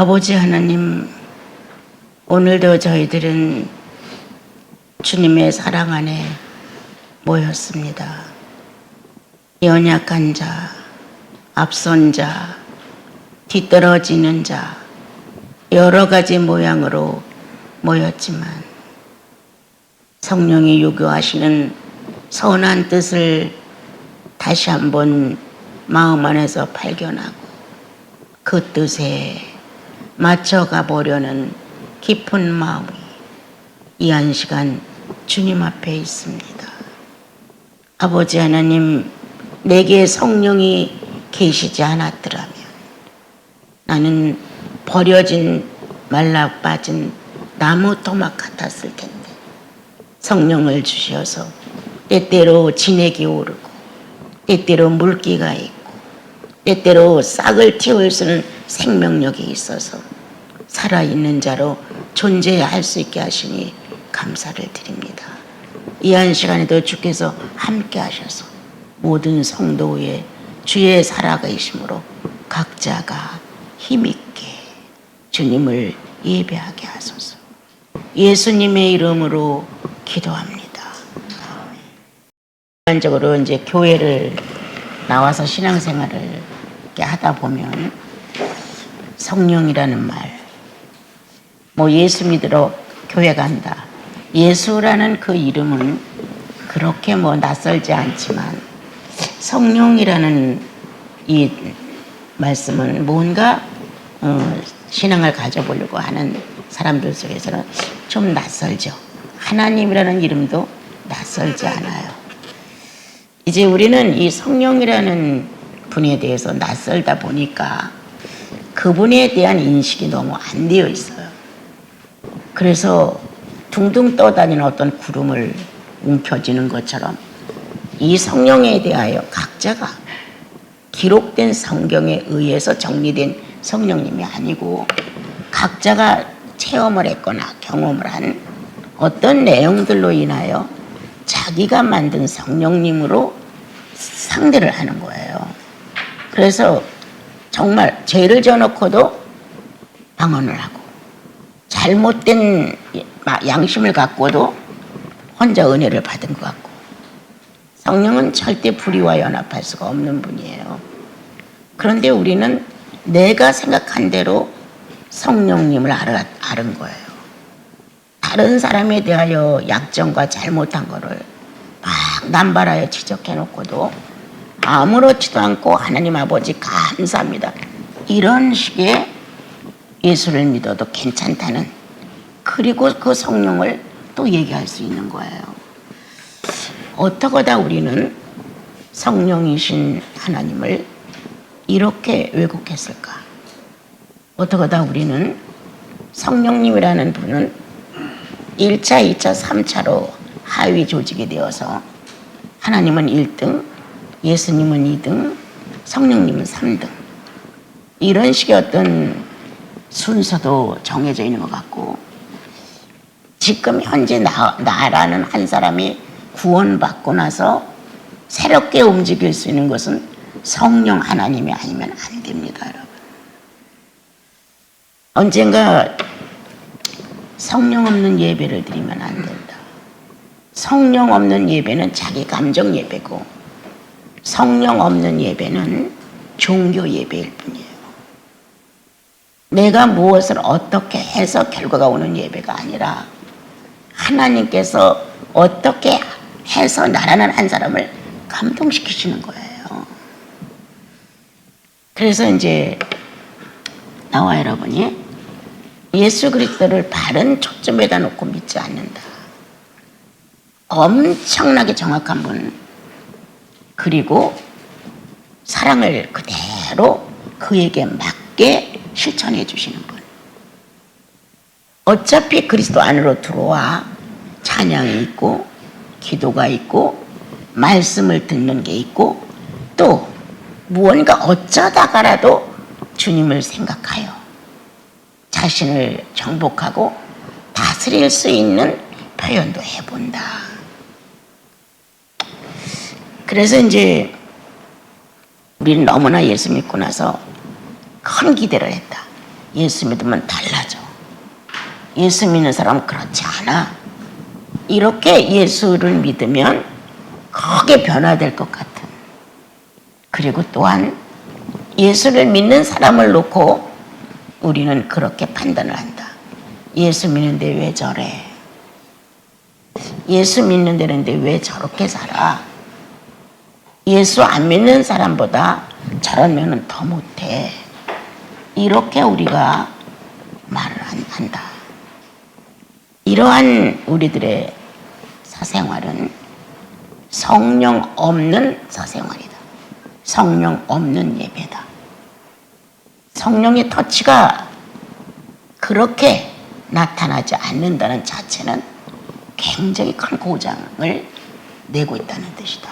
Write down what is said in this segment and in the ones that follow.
아버지 하나님, 오늘도 저희들은 주님의 사랑 안에 모였습니다. 연약한 자, 앞선 자, 뒤떨어지는 자, 여러 가지 모양으로 모였지만 성령이 요구하시는 선한 뜻을 다시 한번 마음 안에서 발견하고 그 뜻에 맞춰가 보려는 깊은 마음이 이 한 시간 주님 앞에 있습니다. 아버지 하나님, 내게 성령이 계시지 않았더라면 나는 버려진 말라 빠진 나무 토막 같았을 텐데 성령을 주셔서 때때로 진액이 오르고 때때로 물기가 있고 때때로 싹을 틔울 수 있는 생명력이 있어서 살아있는 자로 존재할 수 있게 하시니 감사를 드립니다. 이 한 시간에도 주께서 함께 하셔서 모든 성도의 주의 살아계심으로 각자가 힘있게 주님을 예배하게 하소서. 예수님의 이름으로 기도합니다. 일반적으로 이제 교회를 나와서 신앙생활을 이렇게 하다 보면 성령이라는 말, 예수 믿으러 교회 간다. 예수라는 그 이름은 그렇게 낯설지 않지만 성령이라는 이 말씀은 뭔가 신앙을 가져보려고 하는 사람들 속에서는 좀 낯설죠. 하나님이라는 이름도 낯설지 않아요. 이제 우리는 이 성령이라는 분에 대해서 낯설다 보니까 그분에 대한 인식이 너무 안 되어 있어요. 그래서 둥둥 떠다니는 어떤 구름을 움켜쥐는 것처럼 이 성령에 대하여 각자가 기록된 성경에 의해서 정리된 성령님이 아니고 각자가 체험을 했거나 경험을 한 어떤 내용들로 인하여 자기가 만든 성령님으로 상대를 하는 거예요. 그래서 정말 죄를 져놓고도 방언을 하고 잘못된 양심을 갖고도 혼자 은혜를 받은 것 같고 성령은 절대 불의와 연합할 수가 없는 분이에요. 그런데 우리는 내가 생각한 대로 성령님을 아는 거예요. 다른 사람에 대하여 약점과 잘못한 거를 막 남발하여 지적해놓고도 아무렇지도 않고 하나님 아버지 감사합니다. 이런 식의 예수를 믿어도 괜찮다는, 그리고 그 성령을 또 얘기할 수 있는 거예요. 어떡하다 우리는 성령이신 하나님을 이렇게 왜곡했을까? 어떡하다 우리는 성령님이라는 분은 1차, 2차, 3차로 하위 조직이 되어서 하나님은 1등, 예수님은 2등, 성령님은 3등, 이런 식의 어떤 순서도 정해져 있는 것 같고, 지금 현재 나라는 한 사람이 구원받고 나서 새롭게 움직일 수 있는 것은 성령 하나님이 아니면 안 됩니다, 여러분. 언젠가 성령 없는 예배를 드리면 안 된다. 성령 없는 예배는 자기 감정 예배고 성령 없는 예배는 종교 예배일 뿐이에요. 내가 무엇을 어떻게 해서 결과가 오는 예배가 아니라 하나님께서 어떻게 해서 나라는 한 사람을 감동시키시는 거예요. 그래서 이제 나와 여러분이 예수 그리스도를 바른 초점에다 놓고 믿지 않는다. 엄청나게 정확한 분, 그리고 사랑을 그대로 그에게 맞게 실천해 주시는 분. 어차피 그리스도 안으로 들어와 찬양이 있고 기도가 있고 말씀을 듣는 게 있고 또 무언가 어쩌다가라도 주님을 생각하여 자신을 정복하고 다스릴 수 있는 표현도 해본다. 그래서 이제 우리는 너무나 예수 믿고 나서 큰 기대를 했다. 예수 믿으면 달라져. 예수 믿는 사람은 그렇지 않아. 이렇게 예수를 믿으면 크게 변화될 것 같은. 그리고 또한 예수를 믿는 사람을 놓고 우리는 그렇게 판단을 한다. 예수 믿는데 왜 저래? 예수 믿는다는데 왜 저렇게 살아? 예수 안 믿는 사람보다 저러면 더 못해. 이렇게 우리가 말을 한다. 이러한 우리들의 사생활은 성령 없는 사생활이다. 성령 없는 예배다. 성령의 터치가 그렇게 나타나지 않는다는 자체는 굉장히 큰 고장을 내고 있다는 뜻이다.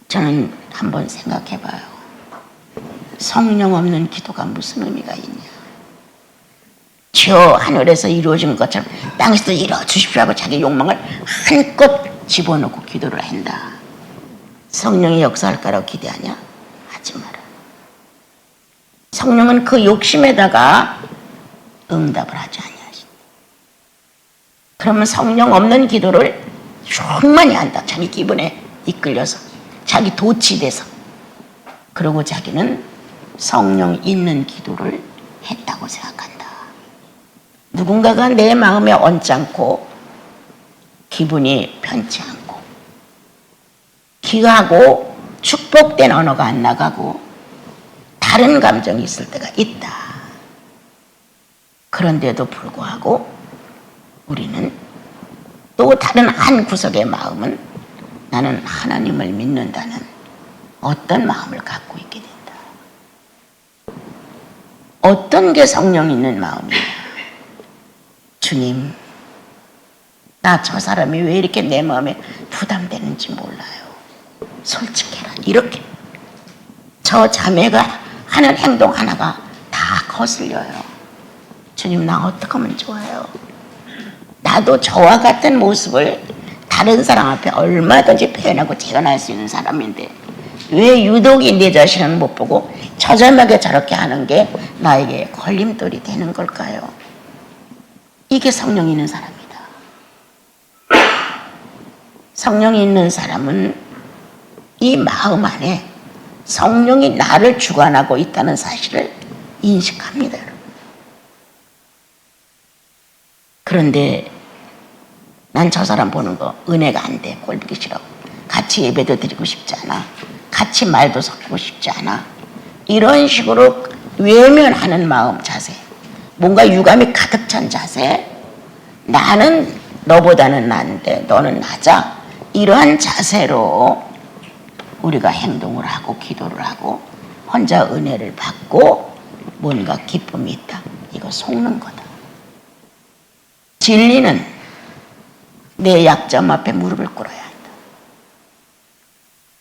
저는 한번 생각해 봐요. 성령 없는 기도가 무슨 의미가 있냐. 주여 하늘에서 이루어진 것처럼 땅에서도 이루어 주십시오 하고 자기 욕망을 한껏 집어넣고 기도를 한다. 성령이 역사할 거라고 기대하냐? 하지 마라. 성령은 그 욕심에다가 응답을 하지 않냐. 그러면 성령 없는 기도를 충만히 한다. 자기 기분에 이끌려서, 자기 도취돼서. 그리고 자기는 성령 있는 기도를 했다고 생각한다. 누군가가 내 마음에 얹지 기분이 편치 않고 귀하고 축복된 언어가 안 나가고 다른 감정이 있을 때가 있다. 그런데도 불구하고 우리는 또 다른 한 구석의 마음은 나는 하나님을 믿는다는 어떤 마음을 갖고 있게 된다. 어떤 게 성령 있는 마음이냐. 주님, 나 저 사람이 왜 이렇게 내 마음에 부담되는지 몰라요. 솔직해라. 이렇게 저 자매가 하는 행동 하나가 다 거슬려요. 주님, 나 어떻게 하면 좋아요? 나도 저와 같은 모습을 다른 사람 앞에 얼마든지 표현하고 재현할 수 있는 사람인데 왜 유독이 내 자신은 못 보고 처절하게 저렇게 하는 게 나에게 걸림돌이 되는 걸까요? 이게 성령이 있는 사람이다. 성령이 있는 사람은 이 마음 안에 성령이 나를 주관하고 있다는 사실을 인식합니다. 여러분. 그런데 난 저 사람 보는 거 은혜가 안 돼. 꼴보기 싫어. 같이 예배도 드리고 싶지 않아. 같이 말도 섞고 싶지 않아. 이런 식으로 외면하는 마음, 자세. 뭔가 유감이 가득 찬 자세. 나는 너보다는 나은데 너는 나자. 이러한 자세로 우리가 행동을 하고 기도를 하고 혼자 은혜를 받고 뭔가 기쁨이 있다. 이거 속는 거다. 진리는 내 약점 앞에 무릎을 꿇어야 한다.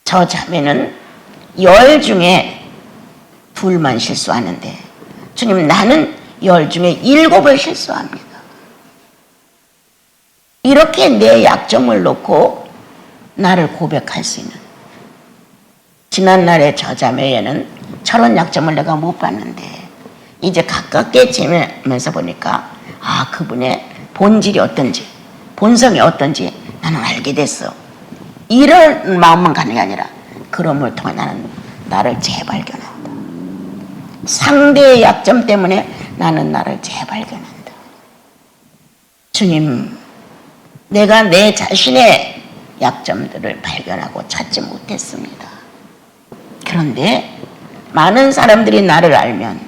저 자매는 10 중에 2만 실수하는데 주님, 나는 10 중에 7을 실수합니다. 이렇게 내 약점을 놓고 나를 고백할 수 있는. 지난날의 저 자매에는 저런 약점을 내가 못 봤는데 이제 가깝게 지내면서 보니까 그분의 본질이 어떤지, 본성이 어떤지 나는 알게 됐어. 이런 마음만 가는 게 아니라 그럼을 통해 나는 나를 재발견한다. 상대의 약점 때문에 나는 나를 재발견한다. 주님, 내가 내 자신의 약점들을 발견하고 찾지 못했습니다. 그런데 많은 사람들이 나를 알면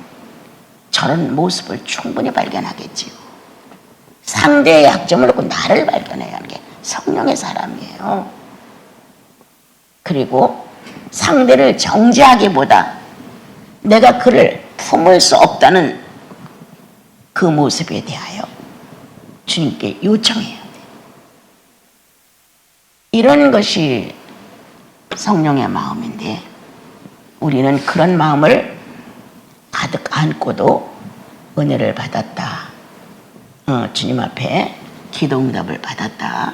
저런 모습을 충분히 발견하겠지요. 상대의 약점을 놓고 나를 발견해야 하는 게 성령의 사람이에요. 그리고 상대를 정죄하기보다 내가 그를 품을 수 없다는 그 모습에 대하여 주님께 요청해야 돼. 이런 것이 성령의 마음인데 우리는 그런 마음을 가득 안고도 은혜를 받았다. 주님 앞에 기도 응답을 받았다.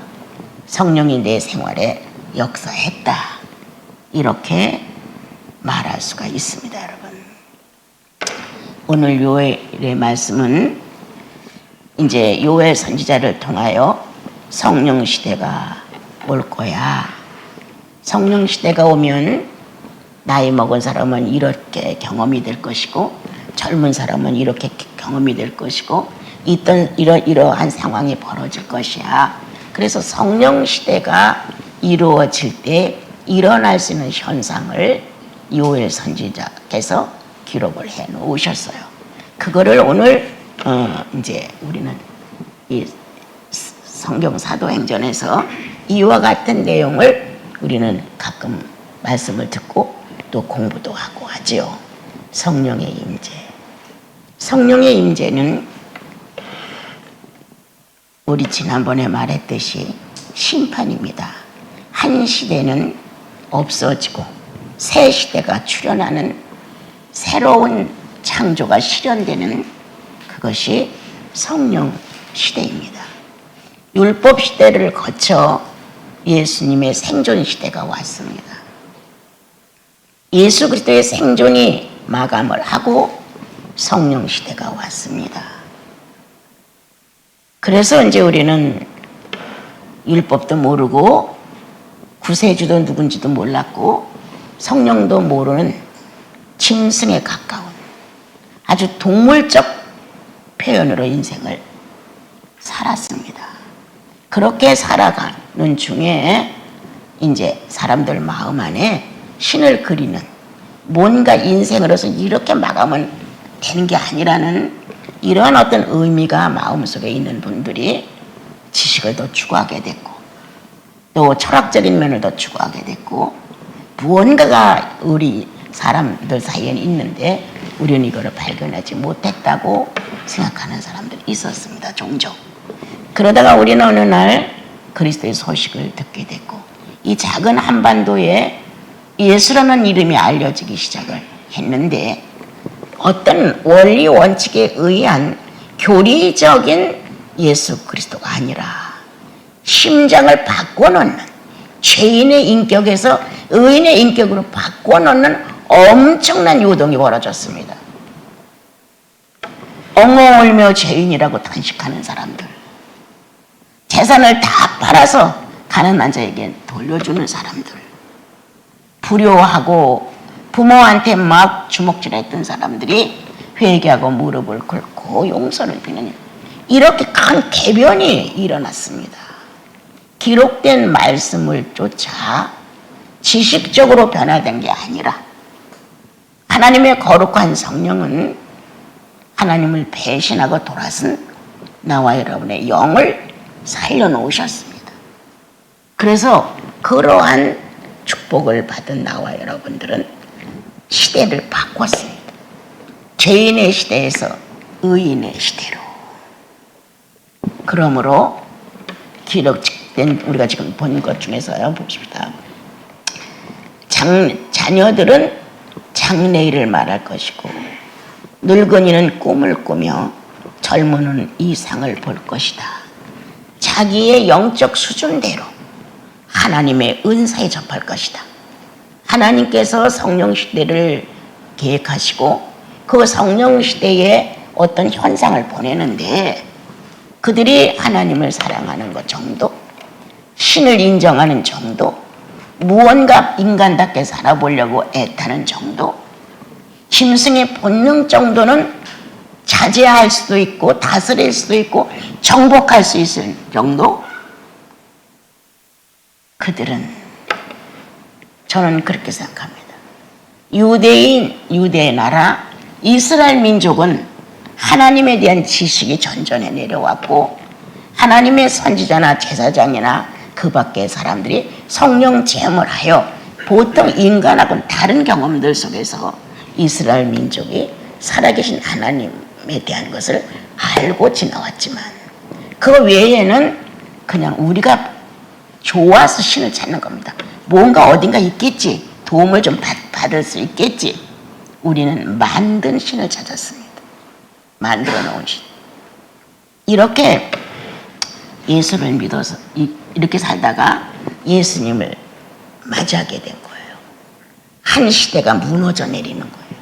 성령이 내 생활에 역사했다. 이렇게 말할 수가 있습니다, 여러분. 오늘 요엘의 말씀은 이제 요엘 선지자를 통하여 성령 시대가 올 거야. 성령 시대가 오면 나이 먹은 사람은 이렇게 경험이 될 것이고 젊은 사람은 이렇게 경험이 될 것이고 이러한 상황이 벌어질 것이야. 그래서 성령 시대가 이루어질 때 일어날 수 있는 현상을 요엘 선지자께서 기록을 해 놓으셨어요. 그거를 오늘 이제 우리는 이 성경 사도행전에서 이와 같은 내용을 우리는 가끔 말씀을 듣고 또 공부도 하고 하지요. 성령의 임재. 성령의 임재는 우리 지난번에 말했듯이 심판입니다. 한 시대는 없어지고 새 시대가 출현하는 새로운 창조가 실현되는 그것이 성령 시대입니다. 율법 시대를 거쳐 예수님의 생존 시대가 왔습니다. 예수 그리스도의 생존이 마감을 하고 성령 시대가 왔습니다. 그래서 이제 우리는 율법도 모르고 구세주도 누군지도 몰랐고 성령도 모르는 짐승에 가까운 아주 동물적 표현으로 인생을 살았습니다. 그렇게 살아가는 중에 이제 사람들 마음 안에 신을 그리는 뭔가 인생으로서 이렇게 마감은 되는 게 아니라는 이런 어떤 의미가 마음속에 있는 분들이 지식을 더 추구하게 됐고 또 철학적인 면을 더 추구하게 됐고 무언가가 우리 사람들 사이에는 있는데 우리는 이거를 발견하지 못했다고 생각하는 사람들이 있었습니다. 종종. 그러다가 우리는 어느 날 그리스도의 소식을 듣게 됐고 이 작은 한반도에 예수라는 이름이 알려지기 시작을 했는데 어떤 원리 원칙에 의한 교리적인 예수 그리스도가 아니라 심장을 바꿔놓는 죄인의 인격에서 의인의 인격으로 바꿔놓는 엄청난 요동이 벌어졌습니다. 엉엉 울며 죄인이라고 탄식하는 사람들, 재산을 다 팔아서 가난한 자에게 돌려주는 사람들, 불효하고 부모한테 막 주먹질했던 사람들이 회개하고 무릎을 꿇고 용서를 비는 이렇게 큰 개변이 일어났습니다. 기록된 말씀을 쫓아 지식적으로 변화된 게 아니라 하나님의 거룩한 성령은 하나님을 배신하고 돌아선 나와 여러분의 영을 살려놓으셨습니다. 그래서 그러한 축복을 받은 나와 여러분들은 시대를 바꿨습니다. 죄인의 시대에서 의인의 시대로. 그러므로 기록된 우리가 지금 본 것 중에서요, 봅시다. 자녀들은 장래일을 말할 것이고 늙은이는 꿈을 꾸며 젊은이는 이상을 볼 것이다. 자기의 영적 수준대로 하나님의 은사에 접할 것이다. 하나님께서 성령 시대를 계획하시고 그 성령 시대에 어떤 현상을 보내는데 그들이 하나님을 사랑하는 것 정도, 신을 인정하는 정도, 무언가 인간답게 살아보려고 애타는 정도, 짐승의 본능 정도는 자제할 수도 있고 다스릴 수도 있고 정복할 수 있을 정도, 그들은 저는 그렇게 생각합니다. 유대의 나라 이스라엘 민족은 하나님에 대한 지식이 전전에 내려왔고 하나님의 선지자나 제사장이나 그 밖의 사람들이 성령 체험을 하여 보통 인간하고는 다른 경험들 속에서 이스라엘 민족이 살아계신 하나님에 대한 것을 알고 지나왔지만 그 외에는 그냥 우리가 좋아서 신을 찾는 겁니다. 뭔가 어딘가 있겠지. 도움을 좀 받을 수 있겠지. 우리는 만든 신을 찾았습니다. 만들어 놓은 신. 이렇게 예수를 믿어서 이렇게 살다가 예수님을 맞이하게 된 거예요. 한 시대가 무너져 내리는 거예요.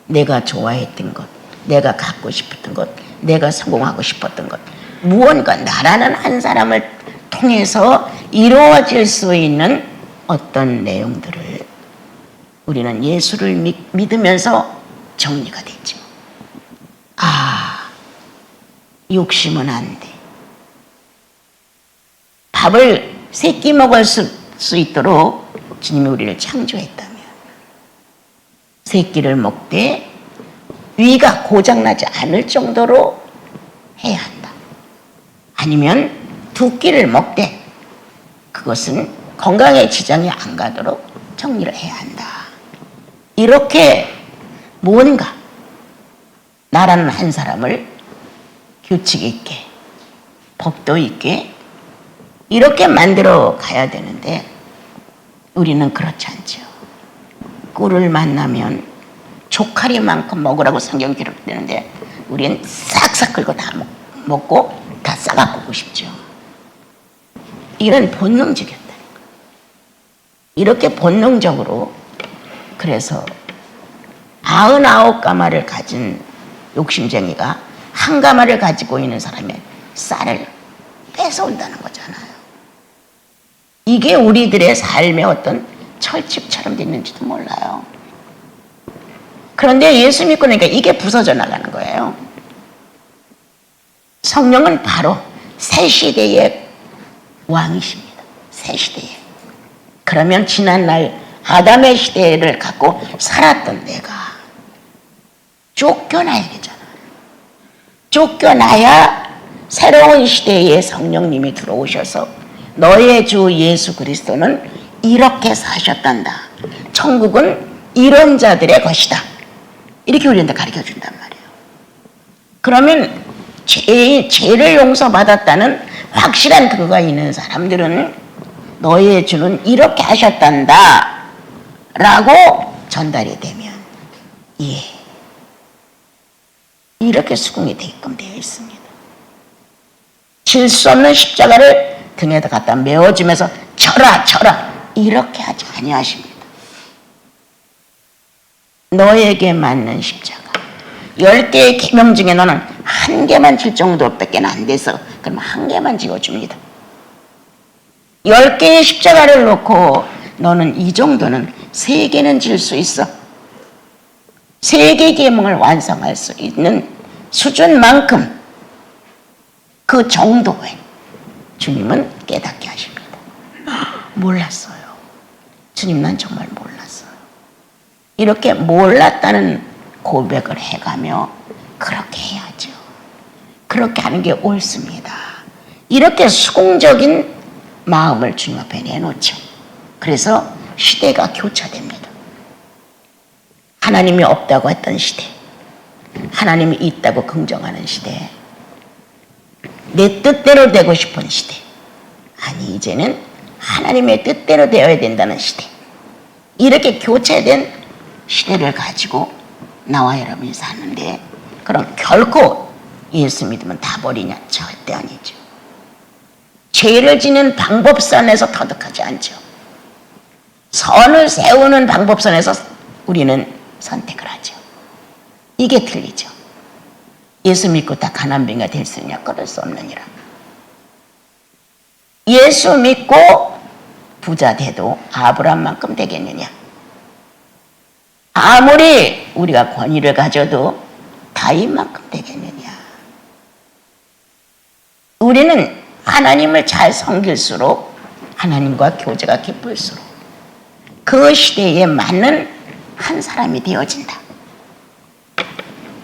내가 좋아했던 것, 내가 갖고 싶었던 것, 내가 성공하고 싶었던 것, 무언가 나라는 한 사람을 통해서 이루어질 수 있는 어떤 내용들을 우리는 예수를 믿으면서 정리가 되죠. 아, 욕심은 안 돼. 밥을 3끼 먹을 수 있도록 주님이 우리를 창조했다면 3끼를 먹되 위가 고장나지 않을 정도로 해야 한다. 아니면 2끼를 먹되 그것은 건강에 지장이 안 가도록 정리를 해야 한다. 이렇게 뭔가 나라는 한 사람을 규칙 있게 법도 있게 이렇게 만들어 가야 되는데 우리는 그렇지 않죠. 꿀을 만나면 조카리만큼 먹으라고 성경 기록되는데 우리는 싹싹 긁고 다 먹고 다 싸가고 싶죠. 이런 본능적이었다는 거예요. 이렇게 본능적으로 그래서 99가마를 가진 욕심쟁이가 1가마를 가지고 있는 사람의 쌀을 뺏어온다는 거잖아요. 이게 우리들의 삶의 어떤 철칙처럼 됐는지도 몰라요. 그런데 예수 믿고 나니까 이게 부서져 나가는 거예요. 성령은 바로 새 시대의 왕이십니다. 새 시대에. 그러면 지난날 아담의 시대를 갖고 살았던 내가 쫓겨나야겠잖아. 쫓겨나야 새로운 시대에 성령님이 들어오셔서 너의 주 예수 그리스도는 이렇게 사셨단다. 천국은 이런 자들의 것이다. 이렇게 우리한테 가르쳐준단 말이에요. 그러면 죄를 용서받았다는 확실한 그거가 있는 사람들은 너의 주는 이렇게 하셨단다 라고 전달이 되면 예, 이렇게 수긍이 되게끔 되어 있습니다. 질 수 없는 십자가를 등에다 갖다 메어주면서 쳐라 이렇게 하지 아니하십니다. 너에게 맞는 십자가 10개의 계명 중에 너는 1개만 질 정도밖에 안 돼서 그럼 1개만 지어줍니다. 10개의 십자가를 놓고 너는 이 정도는 3개는 질 수 있어. 3개 계명을 완성할 수 있는 수준만큼 그 정도에 주님은 깨닫게 하십니다. 몰랐어요. 주님 난 정말 몰랐어요. 이렇게 몰랐다는 고백을 해가며 그렇게 해야죠. 그렇게 하는 게 옳습니다. 이렇게 수긍적인 마음을 주님 앞에 내놓죠. 그래서 시대가 교차됩니다. 하나님이 없다고 했던 시대, 하나님이 있다고 긍정하는 시대, 내 뜻대로 되고 싶은 시대, 아니 이제는 하나님의 뜻대로 되어야 된다는 시대, 이렇게 교체된 시대를 가지고 나와 여러분이 사는데 그럼 결코 예수 믿으면 다 버리냐? 절대 아니죠. 죄를 지는 방법선에서 터득하지 않죠. 선을 세우는 방법선에서 우리는 선택을 하죠. 이게 틀리죠. 예수 믿고 다 가난뱅이가 될 수 있냐? 그럴 수 없느니라. 예수 믿고 부자 돼도 아브라함만큼 되겠느냐? 아무리 우리가 권위를 가져도 다윗만큼 되겠느냐? 우리는 하나님을 잘 섬길수록 하나님과 교제가 깊을수록 그 시대에 맞는 한 사람이 되어진다.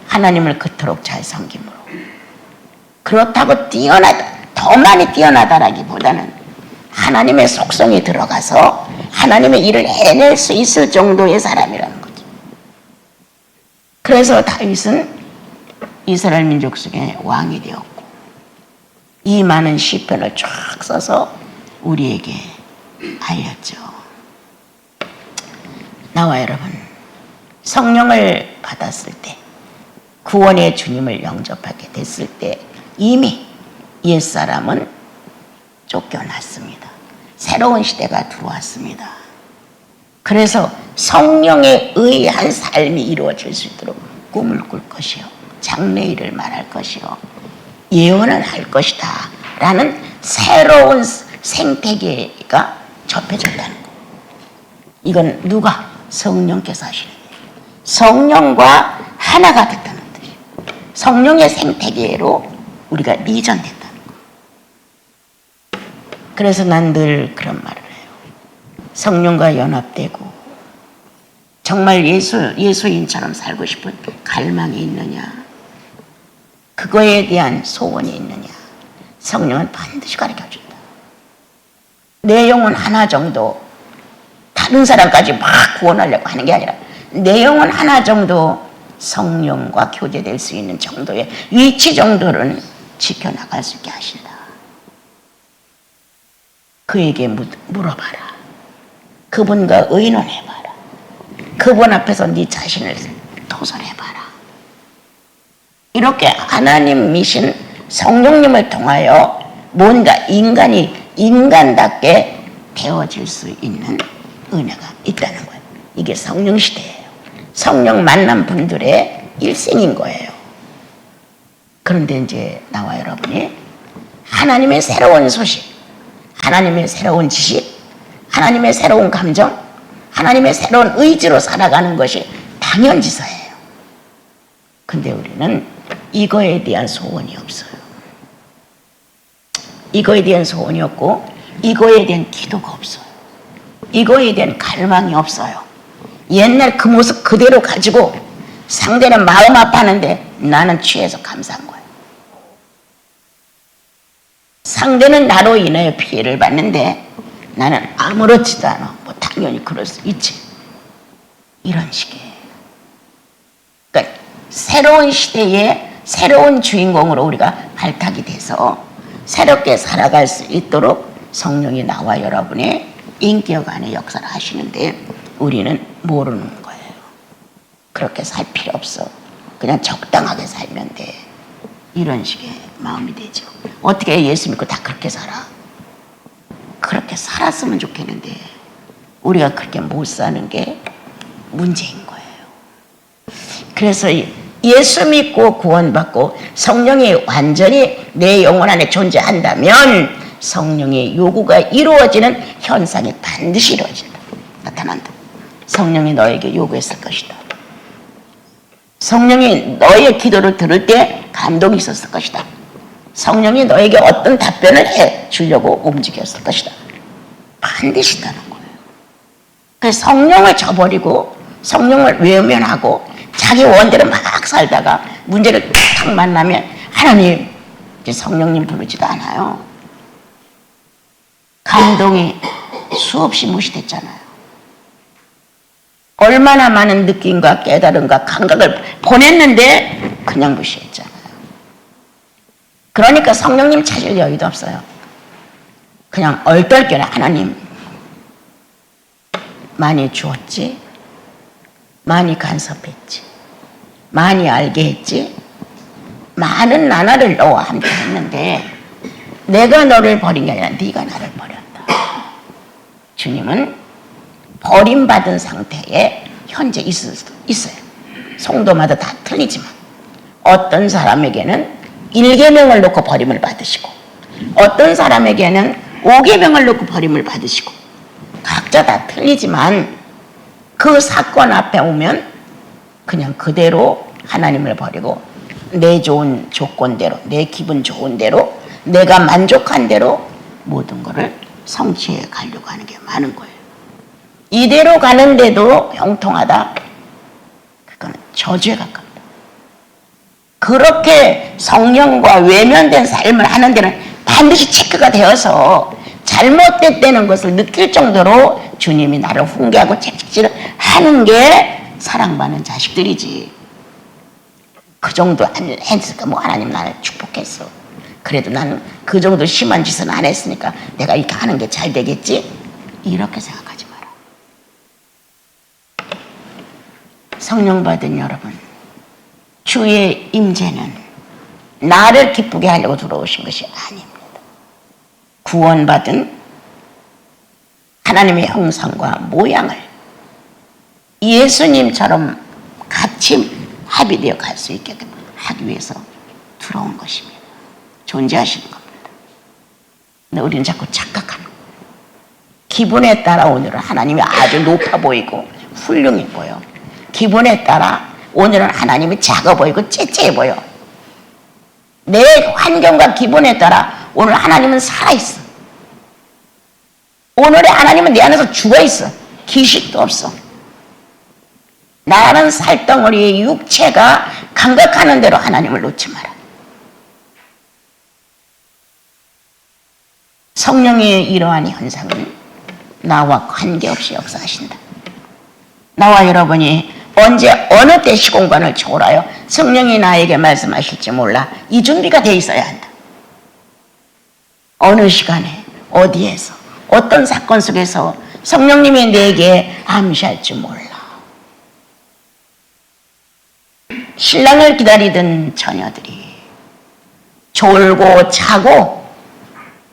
하나님을 그토록 잘 섬김으로. 그렇다고 더 많이 뛰어나다라기보다는 하나님의 속성이 들어가서 하나님의 일을 해낼 수 있을 정도의 사람이라는 거죠. 그래서 다윗은 이스라엘 민족 속에 왕이 되었고 이 많은 시편을 쫙 써서 우리에게 알렸죠. 나와 여러분, 성령을 받았을 때 구원의 주님을 영접하게 됐을 때 이미 옛사람은 쫓겨났습니다. 새로운 시대가 들어왔습니다. 그래서 성령에 의한 삶이 이루어질 수 있도록 꿈을 꿀 것이요 장래일을 말할 것이요 예언을 할 것이다 라는 새로운 생태계가 접해졌다는 거. 이건 누가? 성령께서 하시는 거예요. 성령과 하나가 됐다는 뜻이에요. 성령의 생태계로 우리가 이전됐다는 거. 그래서 난 늘 그런 말을 해요. 성령과 연합되고 정말 예수인처럼 살고 싶은 갈망이 있느냐, 그거에 대한 소원이 있느냐, 성령은 반드시 가르쳐준다. 내 영혼 하나 정도, 다른 사람까지 막 구원하려고 하는 게 아니라 내 영혼 하나 정도 성령과 교제될 수 있는 정도의 위치 정도는 지켜나갈 수 있게 하신다. 그에게 물어봐라. 그분과 의논해봐라. 그분 앞에서 네 자신을 토설해봐라. 이렇게 하나님이신 성령님을 통하여 뭔가 인간이 인간답게 되어질 수 있는 은혜가 있다는 거예요. 이게 성령 시대예요. 성령 만난 분들의 일생인 거예요. 그런데 이제 나와 여러분이 하나님의 새로운 소식, 하나님의 새로운 지식, 하나님의 새로운 감정, 하나님의 새로운 의지로 살아가는 것이 당연지사예요. 근데 우리는 이거에 대한 소원이 없어요. 이거에 대한 소원이 없고 이거에 대한 기도가 없어요. 이거에 대한 갈망이 없어요. 옛날 그 모습 그대로 가지고 상대는 마음 아파하는데 나는 취해서 감사한 거예요. 상대는 나로 인하여 피해를 받는데 나는 아무렇지도 않아. 뭐 당연히 그럴 수 있지. 이런 식이에요. 그러니까 새로운 시대에 새로운 주인공으로 우리가 발탁이 돼서 새롭게 살아갈 수 있도록 성령이 나와 여러분의 인격 안에 역사를 하시는데 우리는 모르는 거예요. 그렇게 살 필요 없어. 그냥 적당하게 살면 돼. 이런 식의 마음이 되죠. 어떻게 예수 믿고 다 그렇게 살아? 그렇게 살았으면 좋겠는데 우리가 그렇게 못 사는 게 문제인 거예요. 그래서 예수 믿고 구원받고 성령이 완전히 내 영혼 안에 존재한다면 성령의 요구가 이루어지는 현상이 반드시 이루어진다. 나타난다. 성령이 너에게 요구했을 것이다. 성령이 너의 기도를 들을 때 감동이 있었을 것이다. 성령이 너에게 어떤 답변을 해 주려고 움직였을 것이다. 반드시 있다는 거예요. 그래서 성령을 저버리고 성령을 외면하고 자기 원대로 막 살다가 문제를 탁 만나면 하나님, 이제 성령님 부르지도 않아요. 감동이 수없이 무시됐잖아요. 얼마나 많은 느낌과 깨달음과 감각을 보냈는데 그냥 무시했잖아요. 그러니까 성령님 찾을 여유도 없어요. 그냥 얼떨결에 하나님 많이 주었지, 많이 간섭했지, 많이 알게 했지, 많은 나날을 너와 함께 했는데 내가 너를 버린 게 아니라 네가 나를 버렸다. 주님은 버림받은 상태에 현재 있어요. 성도마다 다 틀리지만 어떤 사람에게는 1계명을 놓고 버림을 받으시고 어떤 사람에게는 5계명을 놓고 버림을 받으시고 각자 다 틀리지만 그 사건 앞에 오면 그냥 그대로 하나님을 버리고 내 좋은 조건대로, 내 기분 좋은 대로, 내가 만족한 대로 모든 것을 성취해 가려고 하는 게 많은 거예요. 이대로 가는데도 형통하다? 그건 저주에 가깝다. 그렇게 성령과 외면된 삶을 하는 데는 반드시 체크가 되어서 잘못됐다는 것을 느낄 정도로 주님이 나를 훈계하고 채찍질을 하는 게 사랑받는 자식들이지. 그 정도 했으니까 뭐 하나님 나를 축복했어. 그래도 나는 그 정도 심한 짓은 안 했으니까 내가 이렇게 하는 게 잘 되겠지? 이렇게 생각하지 마라. 성령 받은 여러분, 주의 임재는 나를 기쁘게 하려고 들어오신 것이 아닙니다. 구원받은 하나님의 형상과 모양을 예수님처럼 같이 합의되어 갈 수 있게끔 하기 위해서 들어온 것입니다. 존재하시는 겁니다. 근데 우리는 자꾸 착각하는 거예요. 기분에 따라 오늘은 하나님이 아주 높아 보이고 훌륭해 보여. 기분에 따라 오늘은 하나님이 작아 보이고 째째해 보여. 내 환경과 기분에 따라 오늘 하나님은 살아있어. 오늘의 하나님은 내 안에서 죽어있어. 기식도 없어. 나는 살덩어리의 육체가 감각하는 대로 하나님을 놓지 마라. 성령의 이러한 현상은 나와 관계없이 역사하신다. 나와 여러분이 언제 어느 때 시공간을 초월하여 성령이 나에게 말씀하실지 몰라. 이 준비가 돼 있어야 한다. 어느 시간에 어디에서 어떤 사건 속에서 성령님이 내게 암시할지 몰라. 신랑을 기다리던 처녀들이 졸고 자고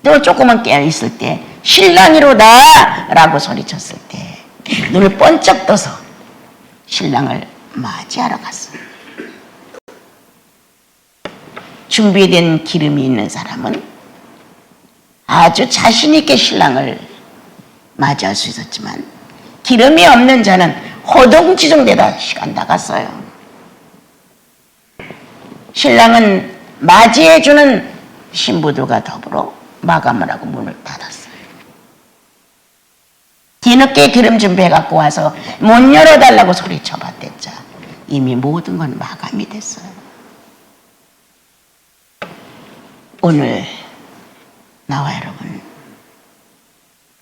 또 조금만 깨어있을 때 신랑이로다 라고 소리쳤을 때 눈을 번쩍 떠서 신랑을 맞이하러 갔어요. 준비된 기름이 있는 사람은 아주 자신 있게 신랑을 맞이할 수 있었지만 기름이 없는 자는 허둥지둥대다 시간 나갔어요. 신랑은 맞이해주는 신부들과 더불어 마감을 하고 문을 닫았어요. 뒤늦게 기름 준비해갖고 와서 문 열어달라고 소리쳐봤댔자 이미 모든 건 마감이 됐어요. 오늘 나와 여러분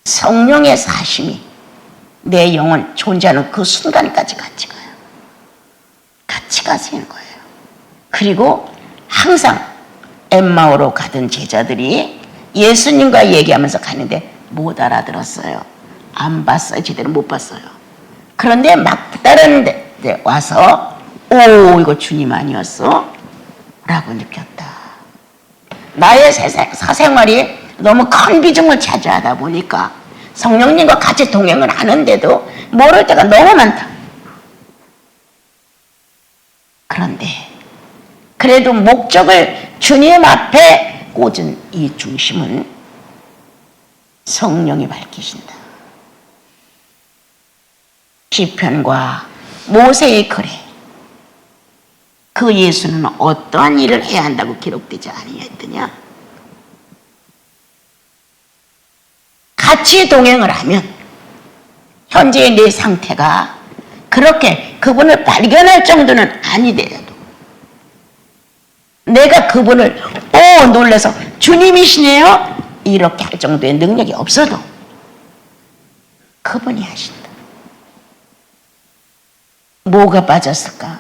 성령의 사심이 내 영혼 존재하는 그 순간까지 같이 가요. 같이 가시는 거예요. 그리고 항상 엠마오로 가던 제자들이 예수님과 얘기하면서 가는데 못 알아들었어요. 안 봤어요. 제대로 못 봤어요. 그런데 막 다른 데 와서 오 이거 주님 아니었어? 라고 느꼈다. 나의 사생활이 너무 큰 비중을 차지하다 보니까 성령님과 같이 동행을 하는데도 모를 때가 너무 많다. 그런데 그래도 목적을 주님 앞에 꽂은 이 중심은 성령이 밝히신다. 시편과 모세의 글에 그 예수는 어떠한 일을 해야 한다고 기록되지 아니했더냐? 같이 동행을 하면 현재의 내 상태가 그렇게 그분을 발견할 정도는 아니더라도 내가 그분을 놀라서 주님이시네요? 이렇게 할 정도의 능력이 없어도 그분이 하신다. 뭐가 빠졌을까?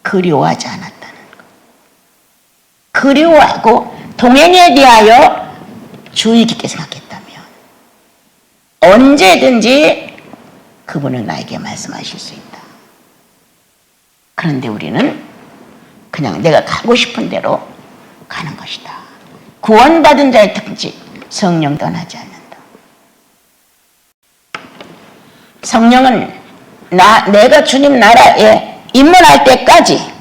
그리워하지 않았다는 것. 그리워하고 동행에 대하여 주의 깊게 생각했다면 언제든지 그분은 나에게 말씀하실 수 있다. 그런데 우리는 그냥 내가 가고 싶은 대로 가는 것이다. 구원받은 자의 특징, 성령 떠나지 않는다. 성령은 내가 주님 나라에 입문할 때까지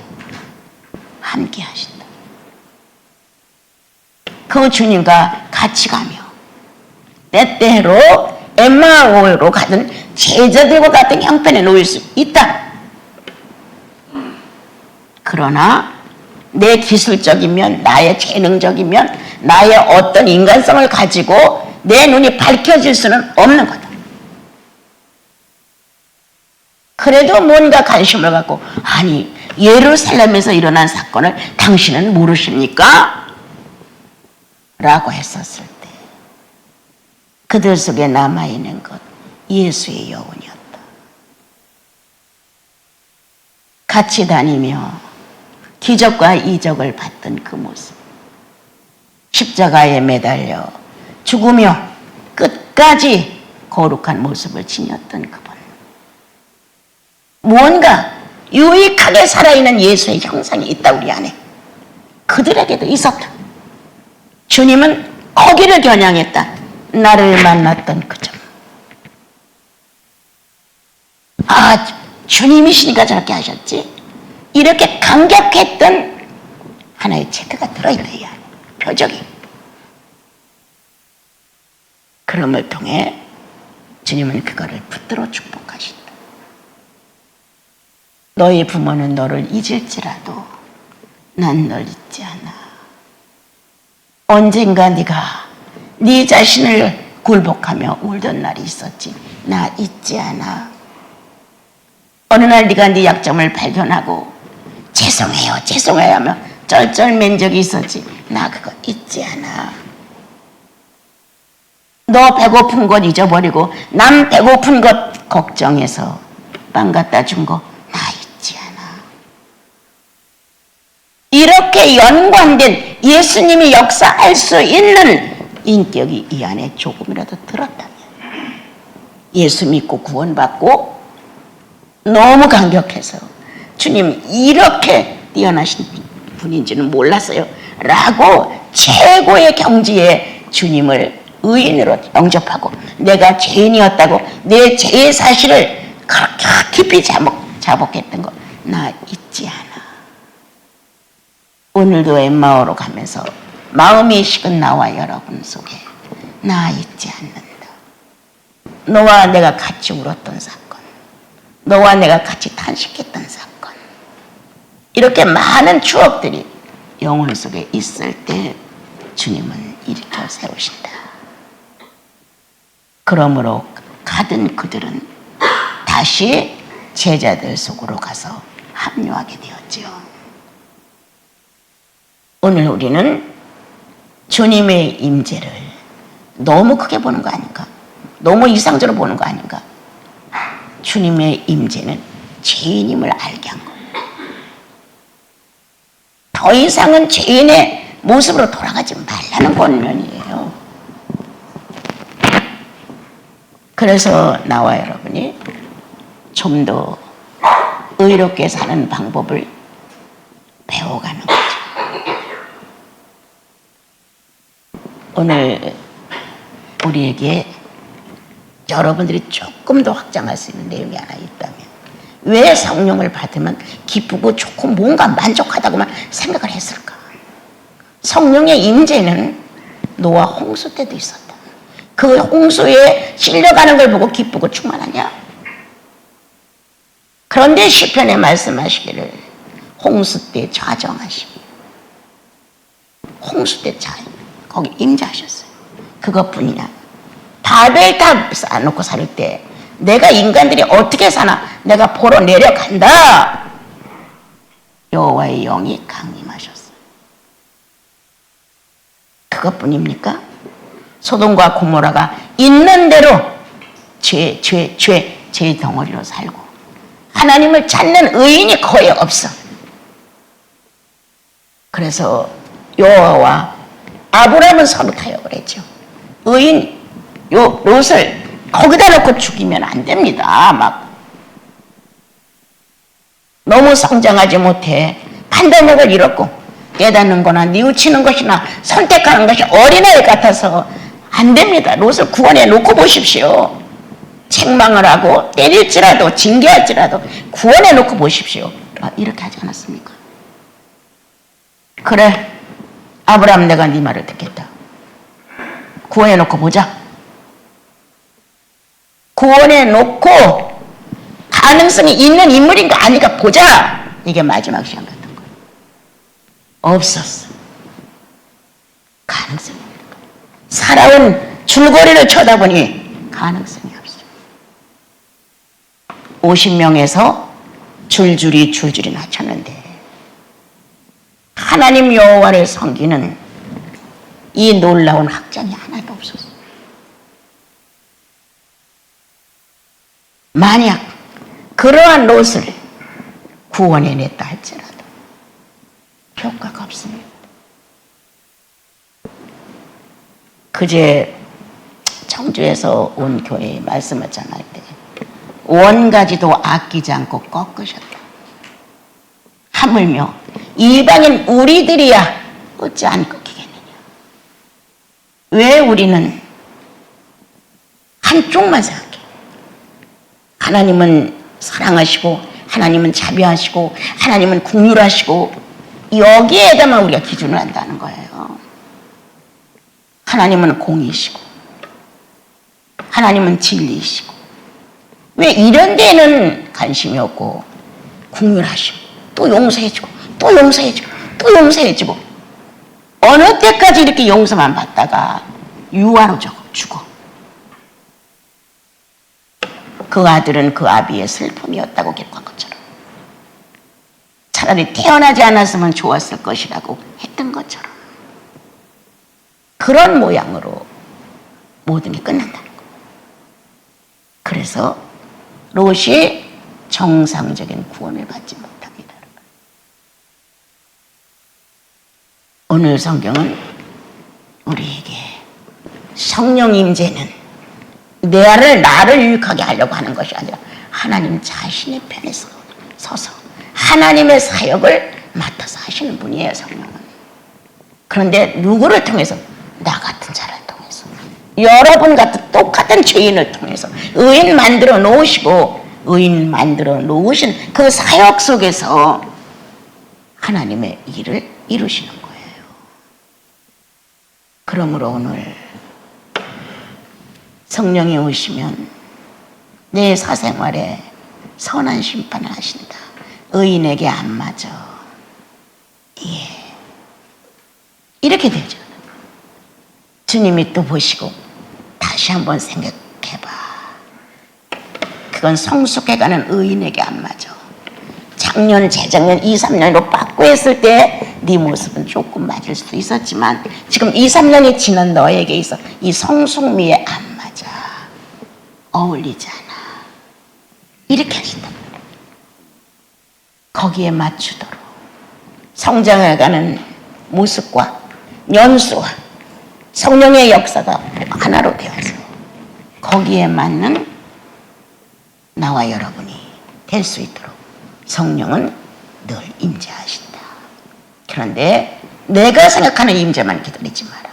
함께 하신다. 그 주님과 같이 가며 때때로 엠마오로 가던 제자들과 같은 형편에 놓일 수 있다. 그러나 내 기술적이면 나의 재능적이면 나의 어떤 인간성을 가지고 내 눈이 밝혀질 수는 없는 거다. 그래도 뭔가 관심을 갖고 아니 예루살렘에서 일어난 사건을 당신은 모르십니까? 라고 했었을 때 그들 속에 남아있는 것 예수의 여운이었다. 같이 다니며 기적과 이적을 받던 그 모습, 십자가에 매달려 죽으며 끝까지 거룩한 모습을 지녔던 그분, 무언가 유익하게 살아있는 예수의 형상이 있다 우리 안에. 그들에게도 있었다. 주님은 거기를 겨냥했다. 나를 만났던 그 점. 주님이시니까 저렇게 하셨지. 이렇게 감격했던 하나의 체크가 들어있다, 이 안에. 표적이. 그럼을 통해 주님은 그거를 붙들어 축복하신다. 너희 부모는 너를 잊을지라도 난 널 잊지 않아. 언젠가 네가 네 자신을 굴복하며 울던 날이 있었지. 나 잊지 않아. 어느 날 네가 네 약점을 발견하고 죄송해요, 죄송해요 하며 쩔쩔맨 적이 있었지. 나 그거 잊지 않아. 너 배고픈 것 잊어버리고 남 배고픈 것 걱정해서 빵 갖다 준 거 나 잊지 않아. 이렇게 연관된 예수님이 역사할 수 있는 인격이 이 안에 조금이라도 들었다면, 예수 믿고 구원받고 너무 감격해서 주님 이렇게 뛰어나신 분인지는 몰랐어요 라고 최고의 경지에 주님을 의인으로 영접하고 내가 죄인이었다고 내 죄의 사실을 그렇게 깊이 자복했던 거 나 잊지 않아. 오늘도 엠마오로 가면서 마음이 식은 나와 여러분 속에 나 잊지 않는다. 너와 내가 같이 울었던 사건, 너와 내가 같이 탄식했던 사건, 이렇게 많은 추억들이 영혼 속에 있을 때 주님은 일으켜 세우신다. 그러므로 가든 그들은 다시 제자들 속으로 가서 합류하게 되었지요. 오늘 우리는 주님의 임재를 너무 크게 보는 거 아닌가? 너무 이상적으로 보는 거 아닌가? 주님의 임재는 죄인임을 알게 한 겁니다. 더 이상은 죄인의 모습으로 돌아가지 말라는 권면이에요. 그래서 나와 여러분이 좀 더 의롭게 사는 방법을 배워가는 거죠. 오늘 우리에게 여러분들이 조금 더 확장할 수 있는 내용이 하나 있다면, 왜 성령을 받으면 기쁘고 좋고 뭔가 만족하다고만 생각을 했을까? 성령의 임재는 노아 홍수 때도 있었다. 그 홍수에 실려가는 걸 보고 기쁘고 충만하냐? 그런데 시편에 말씀하시기를 홍수 때 좌정하시고, 홍수 때 거기 임재하셨어요. 그것뿐이냐? 바벨탑 쌓아놓고 살 때 내가 인간들이 어떻게 사나 내가 보러 내려간다. 여호와의 영이 강림하셨어요. 그것뿐입니까? 소돔과 고모라가 있는 대로 죄 덩어리로 살고 하나님을 찾는 의인이 거의 없어. 그래서 여호와와 아브라함은 서로 타협을 했죠. 의인 롯을 거기다 놓고 죽이면 안 됩니다. 막 너무 성장하지 못해 판단력을 잃었고 깨닫는 거나 뉘우치는 것이나 선택하는 것이 어린아이 같아서 안 됩니다. 롯을 구원해 놓고 보십시오. 책망을 하고 때릴지라도 징계할지라도 구원해 놓고 보십시오. 이렇게 하지 않았습니까? 그래, 아브라함 내가 네 말을 듣겠다. 구원해 놓고 보자. 구원해 놓고 가능성이 있는 인물인가 아닌가 보자. 이게 마지막 시간 같은 거예요. 없었어. 가능성이 없는 거예요. 살아온 줄거리를 쳐다보니 가능성이 없어. 50명에서 줄줄이 낮췄는데 하나님 여호와를 섬기는 이 놀라운 확장이 하나도 없었어. 만약 그러한 롯을 구원해냈다 할지라도 효과가 없습니다. 그제 청주에서 온 교회에 말씀을 전할 때 원가지도 아끼지 않고 꺾으셨다. 하물며 이방인 우리들이야 어찌 안 꺾이겠느냐. 왜 우리는 한쪽만 생각해? 하나님은 사랑하시고 하나님은 자비하시고 하나님은 긍휼하시고 여기에다만 우리가 기준을 한다는 거예요. 하나님은 공이시고 하나님은 진리이시고 왜 이런 데는 관심이 없고 긍휼하시고 또 용서해주고 또 용서해주고 또 용서해주고 어느 때까지 이렇게 용서만 받다가 유아로 죽어. 그 아들은 그 아비의 슬픔이었다고 기록한 것처럼 차라리 태어나지 않았으면 좋았을 것이라고 했던 것처럼 그런 모양으로 모든 게 끝난다는 거예요. 그래서 롯이 정상적인 구원을 받지 못합니다. 오늘 성경은 우리에게 성령 임재는 나를 유익하게 하려고 하는 것이 아니라 하나님 자신의 편에 서서 하나님의 사역을 맡아서 하시는 분이에요, 성령은. 그런데 누구를 통해서? 나 같은 자를 통해서. 여러분 같은 똑같은 죄인을 통해서 의인 만들어 놓으시고 의인 만들어 놓으신 그 사역 속에서 하나님의 일을 이루시는 거예요. 그러므로 오늘 성령이 오시면 내 사생활에 선한 심판을 하신다. 의인에게 안 맞아. 예. 이렇게 되죠. 주님이 또 보시고 다시 한번 생각해봐. 그건 성숙해가는 의인에게 안 맞아. 작년, 재작년, 2, 3년으로 빠꾸했을 때 네 모습은 조금 맞을 수도 있었지만 지금 2, 3년이 지난 너에게 있어 이 성숙미에 안 맞아. 어울리지 않아. 이렇게 하신다. 거기에 맞추도록 성장해가는 모습과 연수와 성령의 역사가 하나로 되어서 거기에 맞는 나와 여러분이 될 수 있도록 성령은 늘 임재하신다. 그런데 내가 생각하는 임재만 기다리지 마라.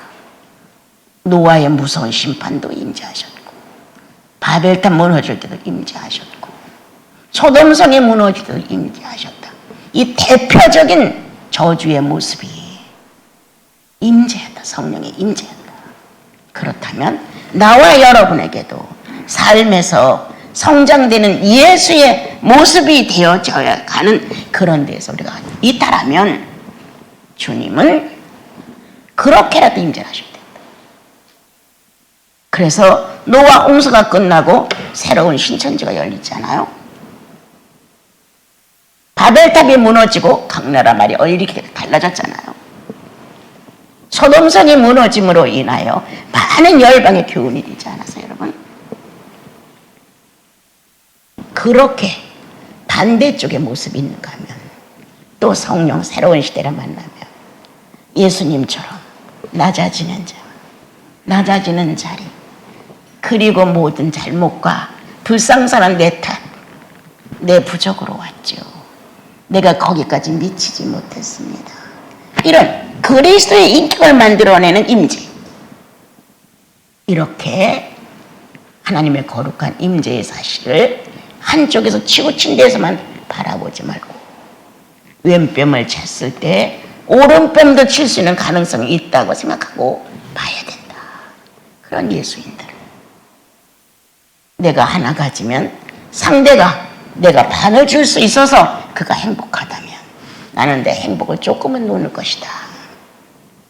노아의 무서운 심판도 임재하셨고 바벨탑 무너질 때도 임재하셨고 소돔성이 무너질 때도 임재하셨다. 이 대표적인 저주의 모습이 임재했다. 성령의 임재했다. 그렇다면 나와 여러분에게도 삶에서 성장되는 예수의 모습이 되어져야 가는 그런 데서 우리가 이탈하면 주님은 그렇게라도 임재를 하셔야 된다. 그래서 노아 홍수가 끝나고 새로운 신천지가 열리잖아요. 바벨탑이 무너지고 각 나라 말이 이렇게 달라졌잖아요. 소돔성이 무너짐으로 인하여 많은 열방의 교훈이 되지 않았어요, 여러분? 그렇게 반대쪽의 모습이 있는가 하면 또 성령 새로운 시대를 만나면 예수님처럼 낮아지는 자, 낮아지는 자리, 그리고 모든 잘못과 불쌍사는 내 탓, 내 부족으로 왔죠. 내가 거기까지 미치지 못했습니다. 이런 그리스도의 인격을 만들어내는 임재. 이렇게 하나님의 거룩한 임재의 사실을 한쪽에서 치우친 데서만 바라보지 말고 왼뺨을 쳤을 때 오른뺨도 칠 수 있는 가능성이 있다고 생각하고 봐야 된다. 그런 예수인들. 내가 하나 가지면 상대가 내가 반을 줄 수 있어서 그가 행복하다면 나는 내 행복을 조금은 놓을 것이다.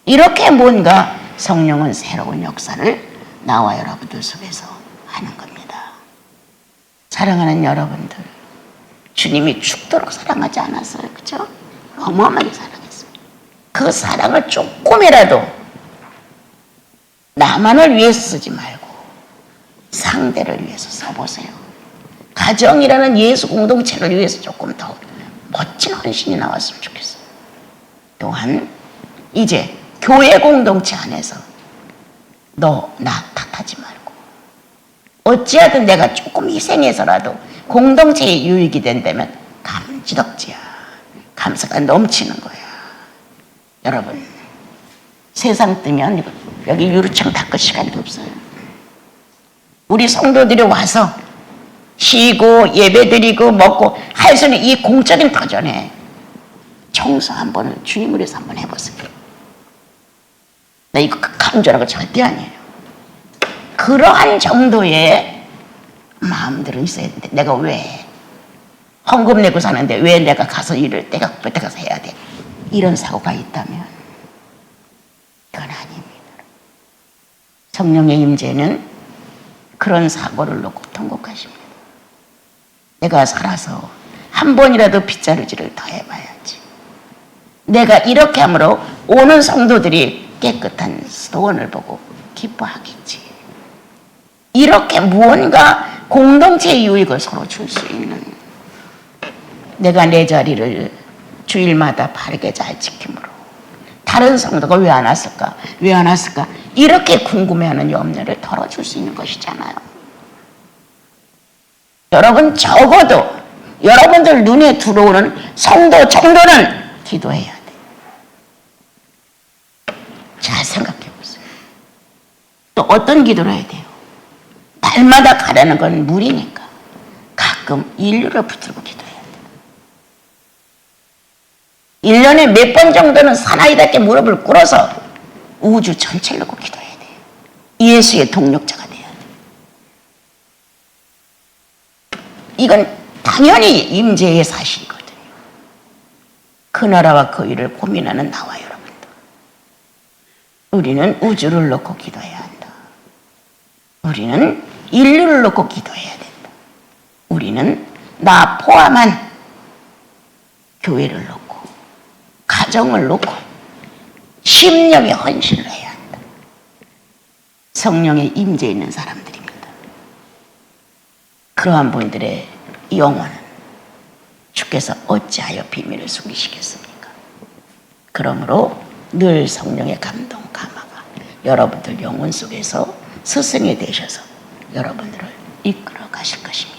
이렇게 뭔가 성령은 새로운 역사를 나와 여러분들 속에서 하는 겁니다. 사랑하는 여러분들, 주님이 죽도록 사랑하지 않았어요. 그렇죠? 어마어마하게 사랑했어요. 그 사랑을 조금이라도 나만을 위해서 쓰지 말고 상대를 위해서 써보세요. 가정이라는 예수 공동체를 위해서 조금 더 멋진 헌신이 나왔으면 좋겠어요. 또한 이제 교회 공동체 안에서 너 나 탓하지 말고 어찌하든 내가 조금 희생해서라도 공동체에 유익이 된다면 감지덕지야. 감사가 넘치는 거야. 여러분, 세상 뜨면 여기 유리창 닦을 시간도 없어요. 우리 성도들이 와서 쉬고 예배드리고 먹고 할 수 있는 이 공적인 터전에 청소 한 번을 주님을 위해서 한번 해보세요. 나 이거 강조하는 거 절대 아니에요. 그러한 정도의 마음들은 있어야 되는데 내가 왜 헌금 내고 사는데 왜 내가 가서 일을 때가 가서 해야 돼? 이런 사고가 있다면 이건 아닙니다. 성령의 임재는 그런 사고를 놓고 통곡하십니다. 내가 살아서 한 번이라도 빗자루질을 더 해봐야지. 내가 이렇게 함으로 오는 성도들이 깨끗한 소원을 보고 기뻐하겠지. 이렇게 무언가 공동체의 유익을 서로 줄 수 있는, 내가 내 자리를 주일마다 바르게 잘 지킴으로 다른 성도가 왜 안 왔을까? 왜 안 왔을까? 이렇게 궁금해하는 염려를 덜어줄 수 있는 것이잖아요. 여러분 적어도 여러분들 눈에 들어오는 성도 정도는 기도해야 돼요. 잘 생각해 보세요. 또 어떤 기도를 해야 돼요? 날마다 가라는 건 무리니까 가끔 인류를 붙들고 기도해야 돼요. 1년에 몇 번 정도는 사나이답게 무릎을 꿇어서 우주 전체를 놓고 기도해야 돼요. 예수의 동력자가 돼야 돼요. 이건 당연히 임재의 사실이거든요. 그 나라와 그 일을 고민하는 나와 여러분들, 우리는 우주를 놓고 기도해야 한다. 우리는 인류를 놓고 기도해야 된다. 우리는 나 포함한 교회를 놓고 가정을 놓고 심령의 헌신을 해야 한다. 성령의 임재에 있는 사람들입니다. 그러한 분들의 영혼은 주께서 어찌하여 비밀을 숨기시겠습니까? 그러므로 늘 성령의 감동 감화가 여러분들 영혼 속에서 스승이 되셔서 여러분들을 이끌어 가실 것입니다.